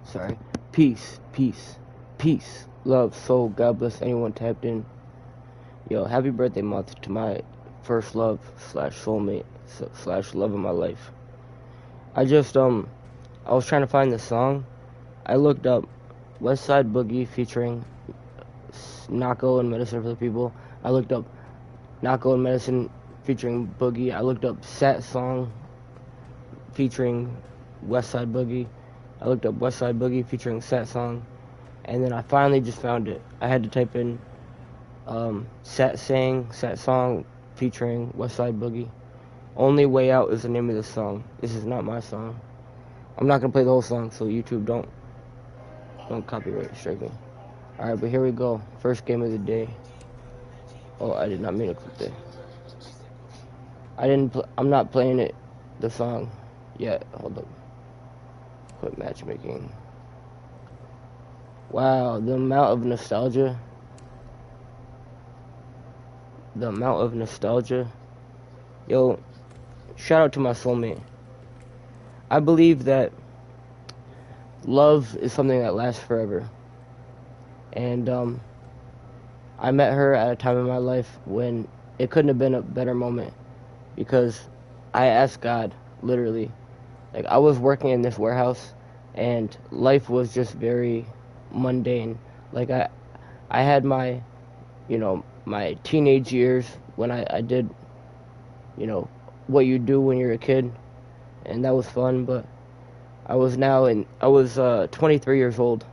Sorry. Peace, peace, peace, love, soul. God bless anyone tapped in. Yo, happy birthday month to my first love slash soulmate slash love of my life. I was trying to find this song. I looked up West Side Boogie featuring Nako and Medicine for the People. I looked up Nako and Medicine featuring Boogie. I looked up Sat Song featuring West Side Boogie. I looked up West Side Boogie featuring Sat Song, and then I finally just found it. I had to type in Sat Song featuring West Side Boogie. Only Way Out is the name of this song. This is not my song. I'm not gonna play the whole song, so YouTube don't copyright strike me. All right, but here we go. First game of the day. Oh, I did not mean to click that. I'm not playing it, the song, yet. Hold up. Quit matchmaking. Wow, the amount of nostalgia. The amount of nostalgia. Yo, shout out to my soulmate. I believe that love is something that lasts forever. And I met her at a time in my life when it couldn't have been a better moment, because I asked God, literally. Like, I was working in this warehouse, and life was just very mundane. Like, I had my, my teenage years when I did, what you do when you're a kid, and that was fun, but I was 23 years old,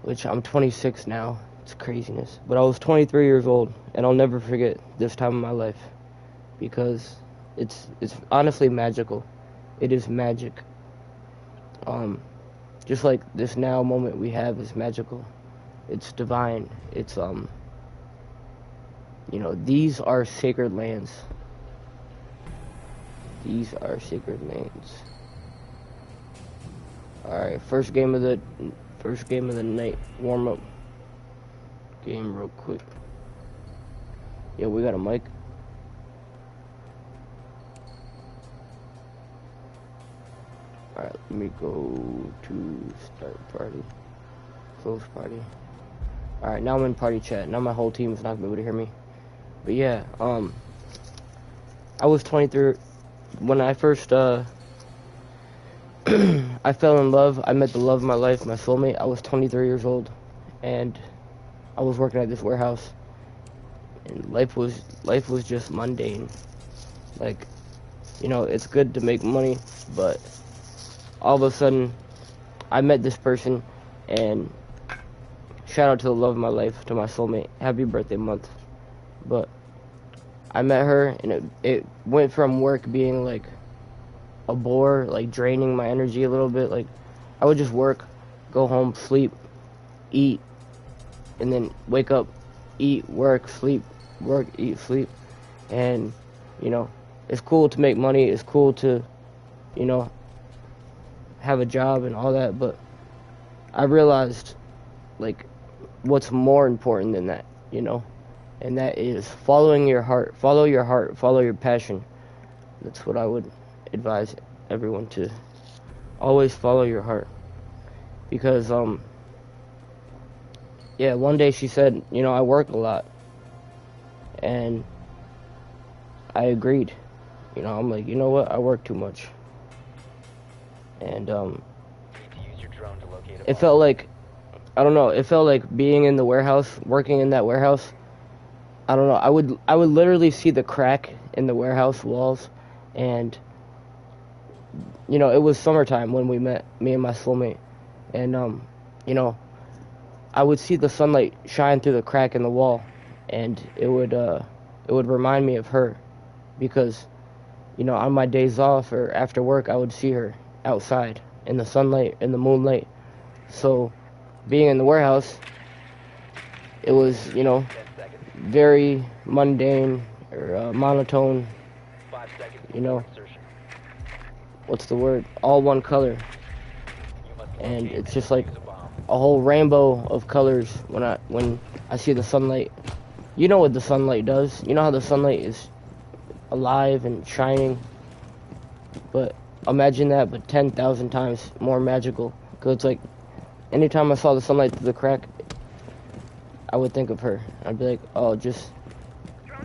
which I'm 26 now. It's craziness. But I was 23 years old, and I'll never forget this time in my life, because it's honestly magical. It is magic. Just like this now moment we have is magical. It's divine. It's these are sacred lands. These are sacred lands. All right, first game of the night, warm up game real quick. Yeah, we got a mic. Alright, let me go to start party. Close party. Alright, now I'm in party chat. Now my whole team is not gonna be able to hear me. But yeah, I was 23 when I first I fell in love. I met the love of my life, my soulmate. I was 23 years old, and I was working at this warehouse, and life was just mundane. Like, it's good to make money, but all of a sudden, I met this person, and shout out to the love of my life, to my soulmate. Happy birthday month. But I met her, and it went from work being like a bore, like draining my energy a little bit. Like, I would just work, go home, sleep, eat, and then wake up, eat, work, sleep, work, eat, sleep. And it's cool to make money, it's cool to have a job and all that, but I realized, like, what's more important than that, and that is following your heart. Follow your heart, follow your passion. That's what I would advise everyone to always follow your heart, because yeah, one day she said, I work a lot, and I agreed. I'm like, you know what, I work too much. And it felt like, I don't know, it felt like being in the warehouse, working in that warehouse. I don't know, I would literally see the crack in the warehouse walls, and it was summertime when we met, me and my soulmate, and I would see the sunlight shine through the crack in the wall, and it would remind me of her, because on my days off or after work, I would see her outside in the sunlight, in the moonlight. So being in the warehouse, it was very mundane or monotone, what's the word, all one color, and it's just like a whole rainbow of colors when I see the sunlight. You know what the sunlight does. You know how the sunlight is alive and shining, but imagine that, but 10,000 times more magical. Cause it's like, anytime I saw the sunlight through the crack, I would think of her. I'd be like, oh, just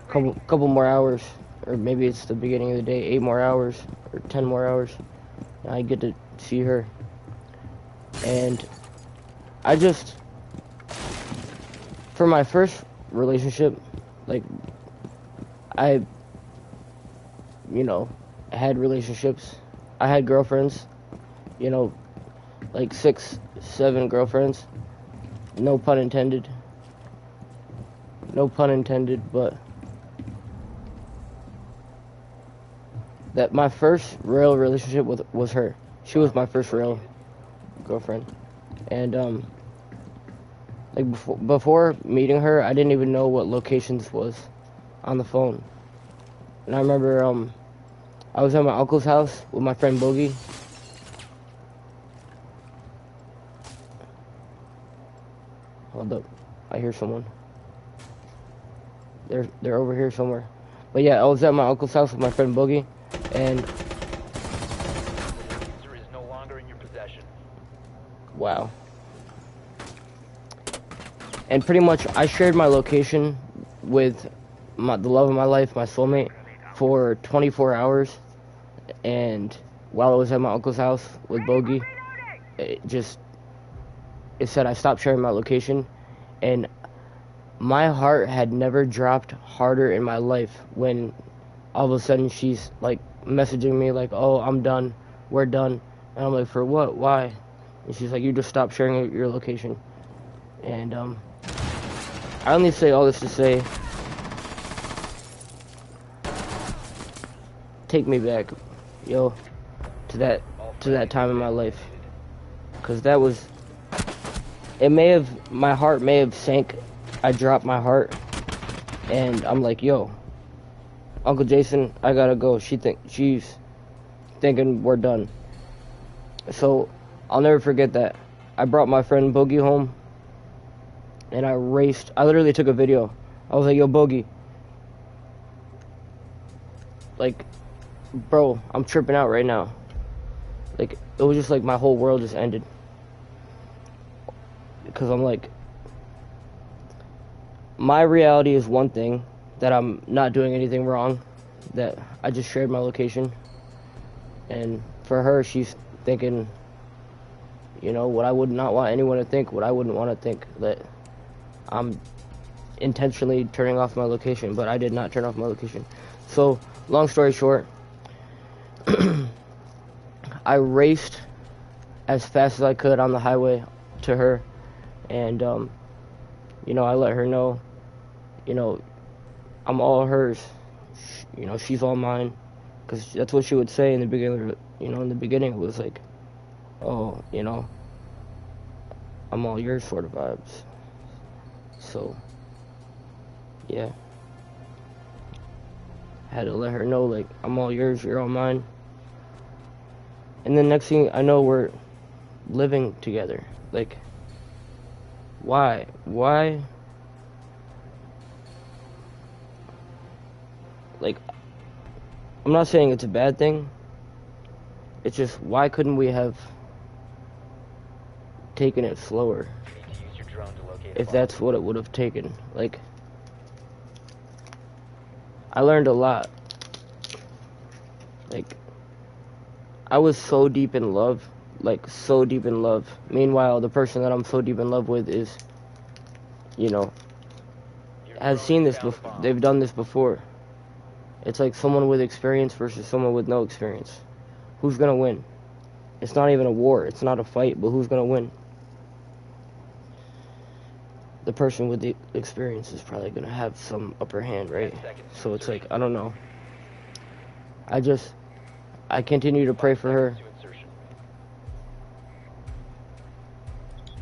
couple more hours, or maybe it's the beginning of the day, 8 more hours, or 10 more hours, and I get to see her. And I just, for my first relationship, like, I, you know, had relationships. I had girlfriends, you know, like 6, 7 girlfriends. No pun intended. No pun intended, but that my first real relationship was her. She was my first real girlfriend. And like before meeting her, I didn't even know what locations was on the phone. And I remember I was at my uncle's house with my friend Boogie. Hold up, I hear someone. They're over here somewhere. But yeah, I was at my uncle's house with my friend Boogie, and is no longer in your possession. Wow. And pretty much I shared my location with the love of my life, my soulmate, for 24 hours. And while I was at my uncle's house with Bogey, it said I stopped sharing my location. And my heart had never dropped harder in my life when all of a sudden she's like messaging me like, oh, I'm done, we're done. And I'm like, for what? Why? And she's like, you just stopped sharing your location. And I only say all this to say, take me back, yo, to that time in my life, because that was, my heart may have sank. I dropped my heart, and I'm like, yo, Uncle Jason, I gotta go. She's thinking we're done. So I'll never forget that. I brought my friend Boogie home, and I literally took a video. I was like, yo, Boogie, like, bro, I'm tripping out right now. Like, it was just like my whole world just ended. Because I'm like, my reality is one thing, that I'm not doing anything wrong, that I just shared my location. And for her, she's thinking, you know, what I would not want anyone to think, what I wouldn't want to think, that I'm intentionally turning off my location, but I did not turn off my location. So, long story short, I raced as fast as I could on the highway to her, and you know, I let her know, you know, I'm all hers, you know, she's all mine, because that's what she would say in the beginning. You know, in the beginning it was like, oh, you know, I'm all yours sort of vibes. So yeah, I had to let her know, like, I'm all yours, you're all mine. And then next thing I know, we're living together. Like, why? Like, I'm not saying it's a bad thing. It's just, why couldn't we have taken it slower? If that's what it would have taken. Like, I learned a lot. Like, I was so deep in love, like, so deep in love. Meanwhile, the person that I'm so deep in love with is, you know, has seen this before. They've done this before. It's like someone with experience versus someone with no experience. Who's gonna win? It's not even a war. It's not a fight, but who's gonna win? The person with the experience is probably gonna have some upper hand, right? So it's like, I don't know. I continue to pray for her.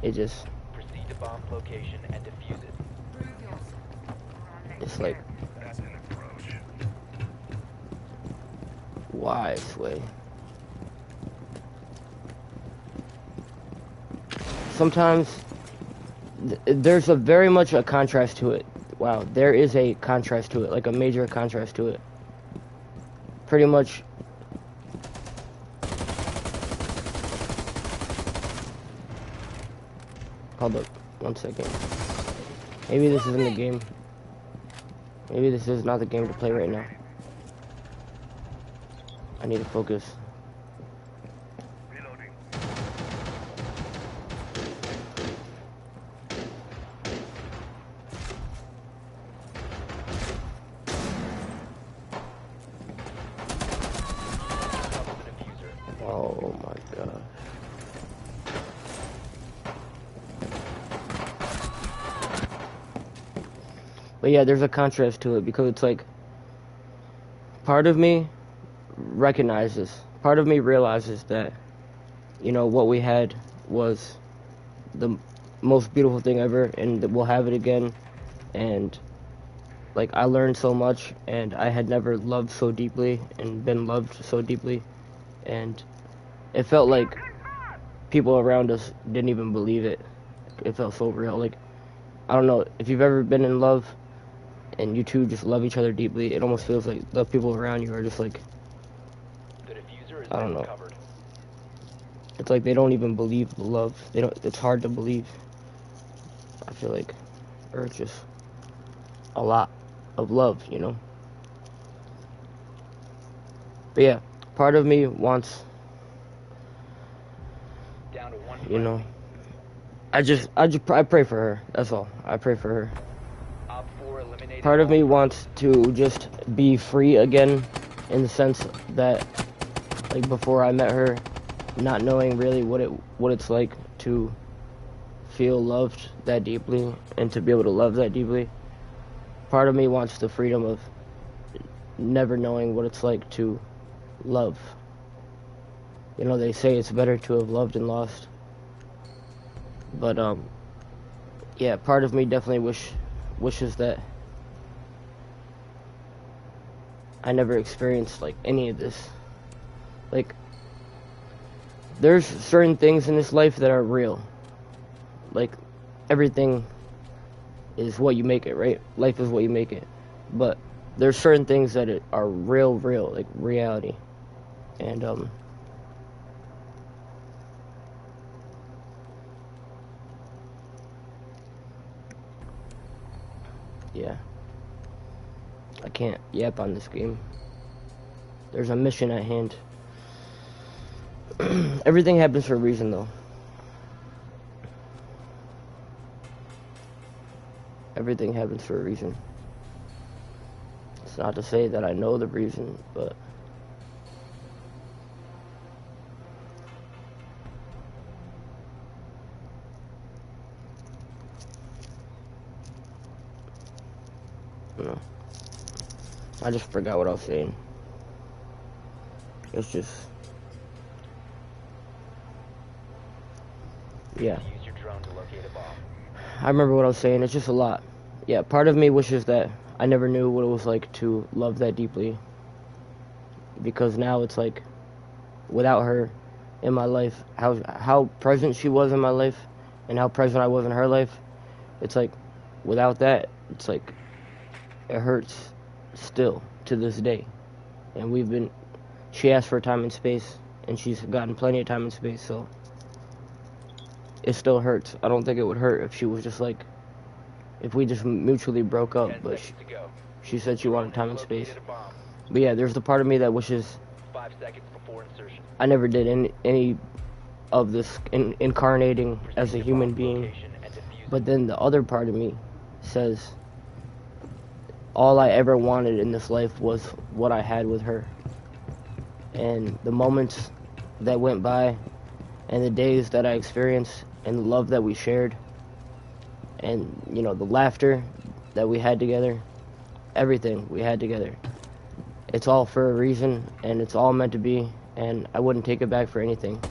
It just, proceed to bomb location and defuse it. it's like, why, Sway? Sometimes there's a very much a contrast to it. Wow, there is a contrast to it, like a major contrast to it. Pretty much, Hold up. 1 second. Maybe this isn't the game. Maybe this is not the game to play right now. I need to focus. Reloading. Oh my god. But yeah, there's a contrast to it because it's like part of me part of me realizes that, you know, what we had was the most beautiful thing ever and that we'll have it again. And like I learned so much and I had never loved so deeply and been loved so deeply, and it felt like people around us didn't even believe it. It felt so real. Like, I don't know if you've ever been in love and you two just love each other deeply. It almost feels like the people around you are just like, I don't know. It's like they don't even believe the love. They don't. It's hard to believe. I feel like, or it's just a lot of love, you know. But yeah, part of me wants, you know, I pray for her. That's all. I pray for her. Part of me wants to just be free again, in the sense that, like, before I met her, not knowing really what it's like to feel loved that deeply and to be able to love that deeply. Part of me wants the freedom of never knowing what it's like to love. You know, they say it's better to have loved and lost. But yeah, part of me definitely wishes that I never experienced like any of this. Like, there's certain things in this life that are real. Like, everything is what you make it, right? Life is what you make it. But there's certain things that are real, like reality. And yeah. I can't yap on this game. There's a mission at hand. Everything happens for a reason, though. Everything happens for a reason. It's not to say that I know the reason, but you know, I just forgot what I was saying. It's just, yeah. I remember what I was saying. It's just a lot. Yeah, part of me wishes that I never knew what it was like to love that deeply. Because now it's like, without her in my life, how present she was in my life and how present I was in her life, it's like, without that, it's like, it hurts still to this day. And she asked for time and space, and she's gotten plenty of time and space, so it still hurts. I don't think it would hurt if she was just like, if we just mutually broke up, but she said she wanted time and space. But yeah, there's the part of me that wishes I never did any of this incarnating as a human being. But then the other part of me says all I ever wanted in this life was what I had with her. And the moments that went by and the days that I experienced and the love that we shared and, you know, the laughter that we had together, everything we had together, it's all for a reason and it's all meant to be, and I wouldn't take it back for anything.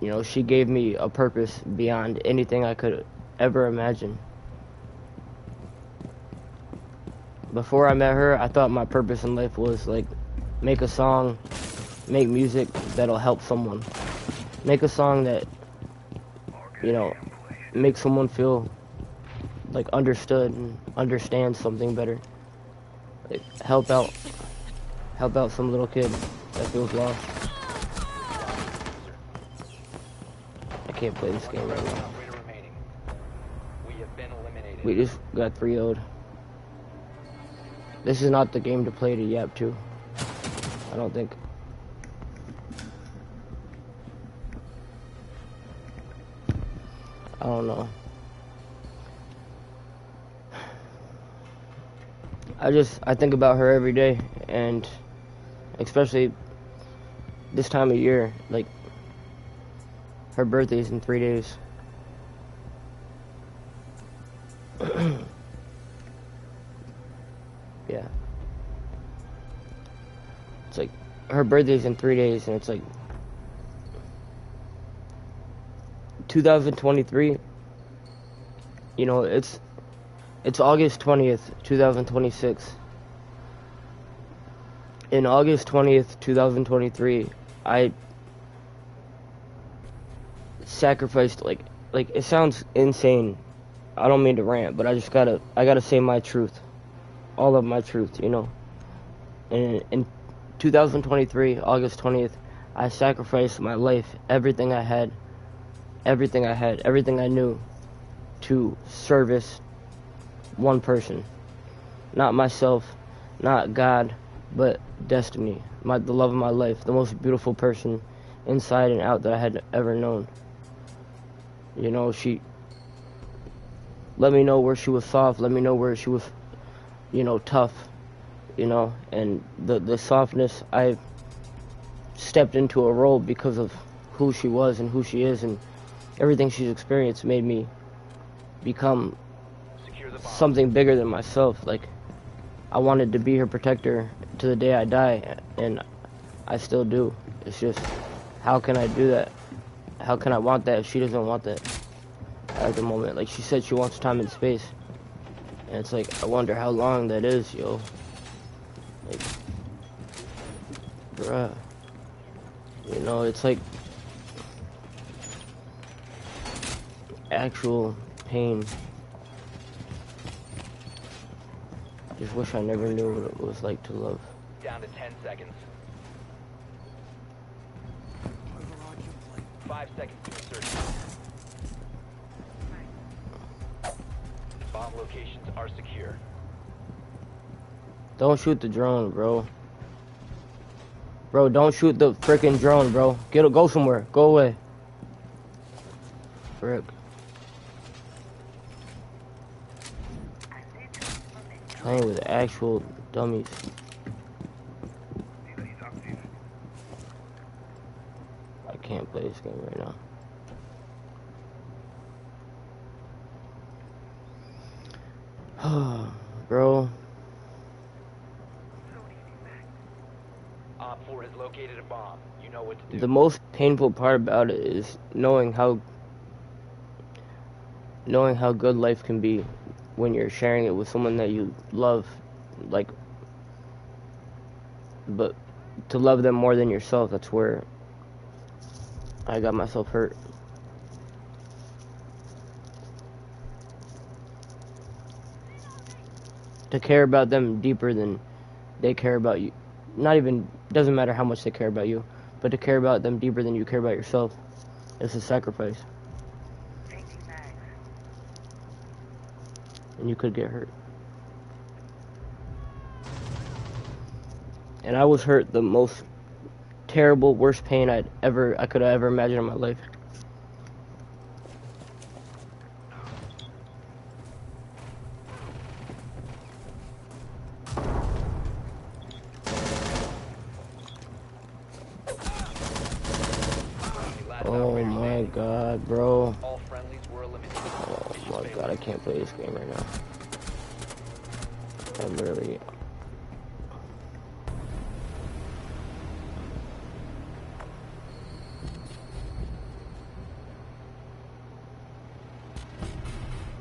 You know, she gave me a purpose beyond anything I could ever imagine. Before I met her, I thought my purpose in life was like, make a song, make music that'll help someone. Make a song that, you know, makes someone feel like understood and understand something better. Like help out some little kid that feels lost. can't play this game right now. Operator remaining. We have been eliminated. We just got 3-0'd. This is not the game to play to Yap to. I don't think. I don't know. I think about her every day, and especially this time of year, like her birthday's in 3 days. Yeah. It's like her birthday's in 3 days, and it's like 2023. You know, it's August 20th, 2026. In August 20th, 2023, I sacrificed, like it sounds insane. I don't mean to rant, but I gotta say my truth. All of my truth, you know. And in 2023, August 20th, I sacrificed my life, everything I had, everything I knew, to service one person. Not myself, not God, but destiny. The love of my life, the most beautiful person inside and out that I had ever known. You know, she let me know where she was soft, let me know where she was, you know, tough, you know, and the softness, I stepped into a role because of who she was and who she is, and everything she's experienced made me become something bigger than myself. Like, I wanted to be her protector to the day I die, and I still do. It's just, how can I do that? How can I want that if she doesn't want that at the moment? Like, she said she wants time and space, and it's like, I wonder how long that is, yo. Like, bruh. You know, it's like actual pain. Just wish I never knew what it was like to love. Down to 10 seconds. 5 seconds to insertion. Bomb locations are secure. Don't shoot the drone, bro. Bro, don't shoot the freaking drone, bro. Go somewhere. Go away. Frick. Playing with actual dummies. I can't play this game right now. Bro. Op 4 has located a bomb. You know what to do. The most painful part about it is knowing how good life can be when you're sharing it with someone that you love, like, but to love them more than yourself, that's where I got myself hurt. To care about them deeper than they care about you. Not even, doesn't matter how much they care about you, but to care about them deeper than you care about yourself. It's a sacrifice. And you could get hurt. And I was hurt the most terrible, worst pain I could have ever imagined in my life. Oh my god, bro. All friendlies were eliminated. Oh my god, I can't play this game right now. I literally...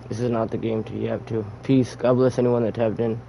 This is not the game to yap to. Peace. God bless anyone that tapped in.